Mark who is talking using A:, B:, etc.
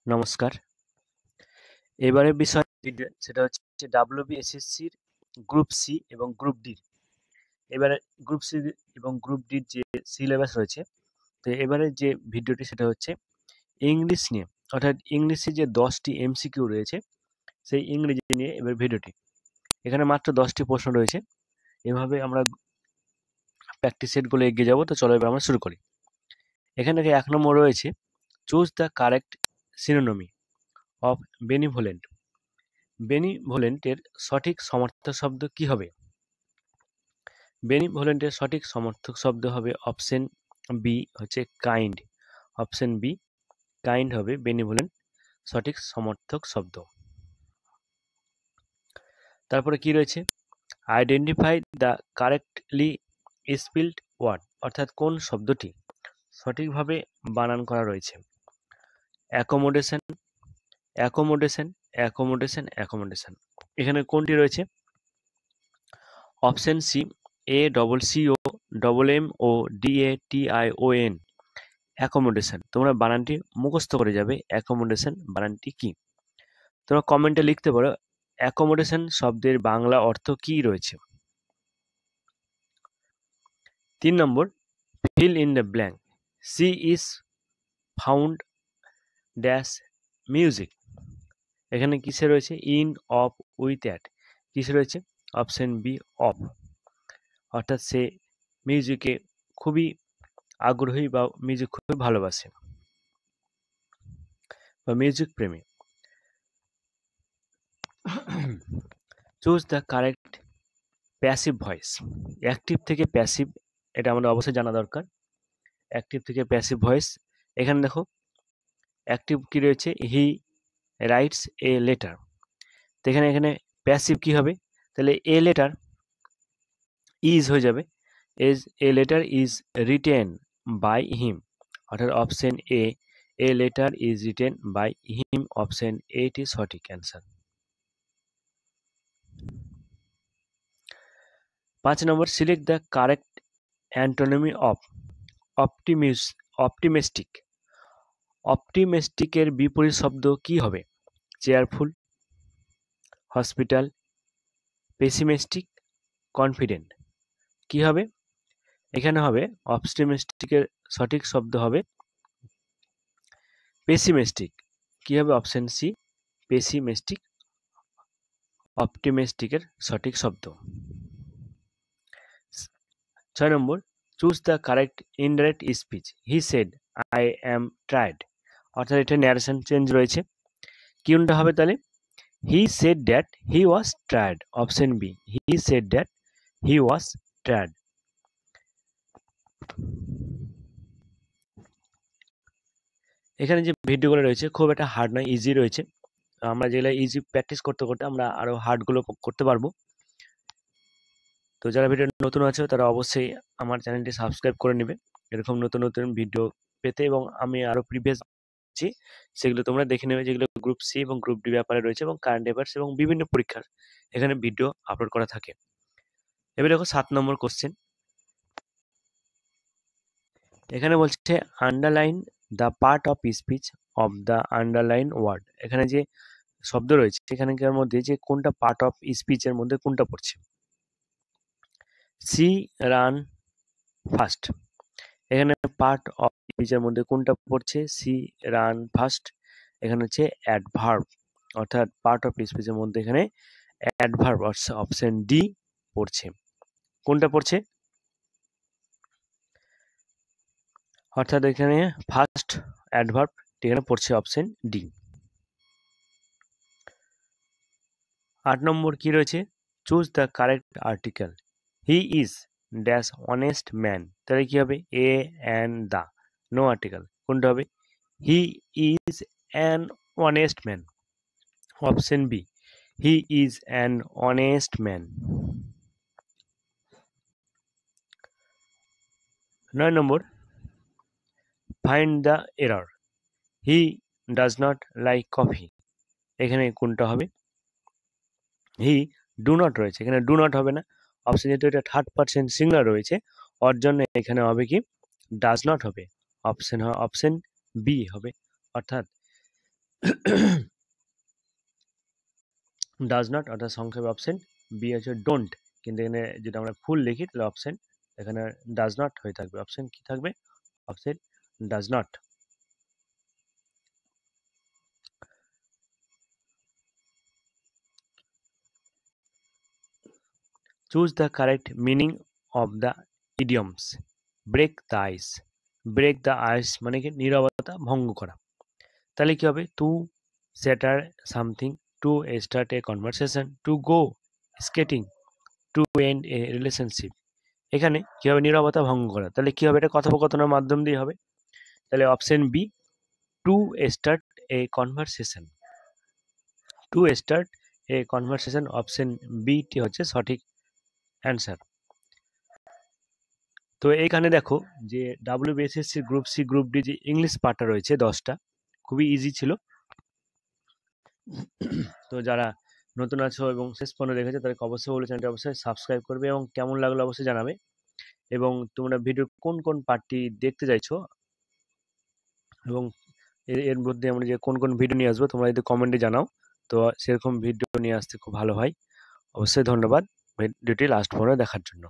A: নমস্কার। এবারের বিষয় সেটা হচ্ছে WBSSC-র গ্রুপ সি এবং গ্রুপ ডি। এবারে গ্রুপ সি এবং গ্রুপ ডির যে সিলেবাস রয়েছে, তো এবারে যে ভিডিওটি সেটা হচ্ছে ইংলিশ নিয়ে, অর্থাৎ ইংলিশে যে 10টি MCQ রয়েছে সেই ইংরেজি নিয়ে এবার ভিডিওটি। এখানে মাত্র 10টি প্রশ্ন রয়েছে। এভাবে আমরা প্র্যাকটিস সেটগুলো এগিয়ে যাব। তো চলো এবার আমরা শুরু করি। এখানে 1 নম্বর রয়েছে choose the correct synonym of benevolent. বেনিভোলেন্টের সঠিক সমার্থক শব্দ কি হবে? বেনিভোলেন্টের সঠিক সমার্থক শব্দ হবে অপশন বি, হচ্ছে কাইন্ড। অপশন বি, কাইন্ড হবে বেনিভোলেন্ট সঠিক সমর্থক শব্দ। তারপরে কি রয়েছে? Identify the correctly spelled word, অর্থাৎ কোন শব্দটি সঠিকভাবে বানান করা রয়েছে। Accommodation, accommodation, accommodation, accommodation. এখানে কোনটি রয়েছে? Option C, ACCOMMODATION, accommodation. তোমরা বানানটি মুখস্থ করে যাবে, অ্যাকোমোডেশন বানানটি কি। তোমরা কমেন্টে লিখতে পারো অ্যাকোমোডেশন শব্দের বাংলা অর্থ কি রয়েছে। 3 নম্বর, fill in the blank. She is found dash music. এখানে কিসে রয়েছে? In, of, with, at. কিসে রয়েছে? Option B, of. অর্থাৎ সে মিউজিকে খুবই আগ্রহী বা মিউজিক খুবই ভালোবাসে বা মিউজিক প্রেমী। Choose the correct passive voice. Active থেকে প্যাসিভ, এটা আমাদের অবশ্যই জানা দরকার। অ্যাক্টিভ থেকে প্যাসিভ ভয়েস। এখানে দেখো অ্যাক্টিভ কি রয়েছে? He writes a letter. তো এখানে প্যাসিভ কি হবে? তাহলে এ লেটার ইজ হয়ে যাবে। A letter is written by him. অর্থাৎ option A letter is written by him. Option এটি সঠিক অ্যান্সার। 5 নম্বর, select the correct antonym of optimistic. অপটিমিস্টিকের বিপরীত শব্দ কি হবে? Cheerful, hospital, pessimistic, confident. কি হবে? এখানে হবে অপটিমিস্টিকের সঠিক শব্দ হবে পেসিমিস্টিক। কি হবে? অপশন সি, পেসিমিস্টিক অপটিমিস্টিকের সঠিক শব্দ। 6 নম্বর, choose the correct indirect speech. He said I am tried. অর্থাৎ এটা ন্যারেশন চেঞ্জ রয়েছে। কোনটা হবে তাহলে? He said that he was tried. Option B, he said that he was tried. এখানে যে ভিডিওগুলো রয়েছে খুব একটা হার্ড নয়, ইজি রয়েছে। আমরা যেগুলো ইজি প্র্যাকটিস করতে করতে আমরা আরো হার্ডগুলো করতে পারবো। তো যারা ভিডিও নতুন আছে তারা অবশ্যই আমার চ্যানেলটি সাবস্ক্রাইব করে নেবে এরকম নতুন নতুন ভিডিও পেতে, এবং আমি আরো প্রিভিয়াস সেগুলো তোমরা দেখে নেবে, যেগুলো গ্রুপ সি এবং গ্রুপ ডি ব্যাপারে রয়েছে, এবং কারেন্ট অ্যাফেয়ার্স এবং বিভিন্ন পরীক্ষার এখানে ভিডিও আপলোড করা থাকে। এবার দেখো 7 নম্বর কোশ্চেন। এখানে বলছে underline the part of speech of the underlined word. এখানে যে শব্দ রয়েছে এখানকার মধ্যে যে কোনটা পার্ট অফ স্পিচের মধ্যে কোনটা পড়ছে? She run fast. এখানে পার্ট অফ স্পিচের মধ্যে কোনটা পড়ছে? She run fast. এখানে হচ্ছে অ্যাডভার্ব, অর্থাৎ পার্ট অফ স্পিচের মধ্যে এখানে অ্যাডভার্ব অপশন ডি পড়ছে। কোনটা পড়ছে? অর্থাৎ এখানে ফার্স্ট অ্যাডভার্ব এখানে পড়ছে অপশন ডি। 8 নম্বর কি রয়েছে? Choose the correct article. He is dash honest man. তাহলে কি হবে? A and the, no article. কোনটা হবে? He is an honest man. Option B, he is an honest man. 9 number, find the error. He does not like coffee. এখানে কোনটা হবে? He do not রয়েছে, এখানে ডু নট হবে না। Option যেহেতু এটা থার্ড পারসন সিঙ্গুলার রয়েছে, ওর জন্য এখানে হবে কি? ডাজ নট হবে। অপশন বি হবে। অর্থাৎ ডাজ নট অর্থাৎ সংক্ষেপে অপশন বি হচ্ছে ডোন্ট, কিন্তু এখানে যদি আমরা ফুল লিখি তাহলে অপশন এখানে ডাজ নট হয়ে থাকবে। অপশন কি থাকবে? Option does not. Choose the correct meaning of the idioms. Break the ice. Break the ice মানে কি? নীরবতা ভঙ্গ করা। তাহলে কি হবে? To settle something, to start a conversation, to go skating, to end a relationship. এখানে কি হবে? নীরবতা ভঙ্গ করা। তাহলে কি হবে? এটা কথোপকথনের মাধ্যম দিয়ে হবে। তাহলে option B, to start a conversation. To start a conversation, option বিটি হচ্ছে সঠিক অ্যান্সার। তো এইখানে দেখো যে WBSSC group C group D যে ইংলিশ পার্টটা রয়েছে 10টা, খুবই ইজি ছিল। তো যারা নতুন আছো এবং শেষ পর্যন্ত দেখেছো তাদেরকে অবশ্যই বলে চ্যানেলটি অবশ্যই সাবস্ক্রাইব করবে এবং কেমন লাগলো অবশ্যই জানাবে, এবং তোমরা ভিডিও কোন কোন পার্টটি দেখতে চাইছো এবং এর মধ্যে আমরা যে কোন কোন ভিডিও নিয়ে আসবো তোমরা যদি কমেন্টে জানাও তো সেরকম ভিডিও নিয়ে আসতে খুব ভালো হয়। অবশ্যই ধন্যবাদ ভিডিওটি লাস্ট পর্যন্ত দেখার জন্য।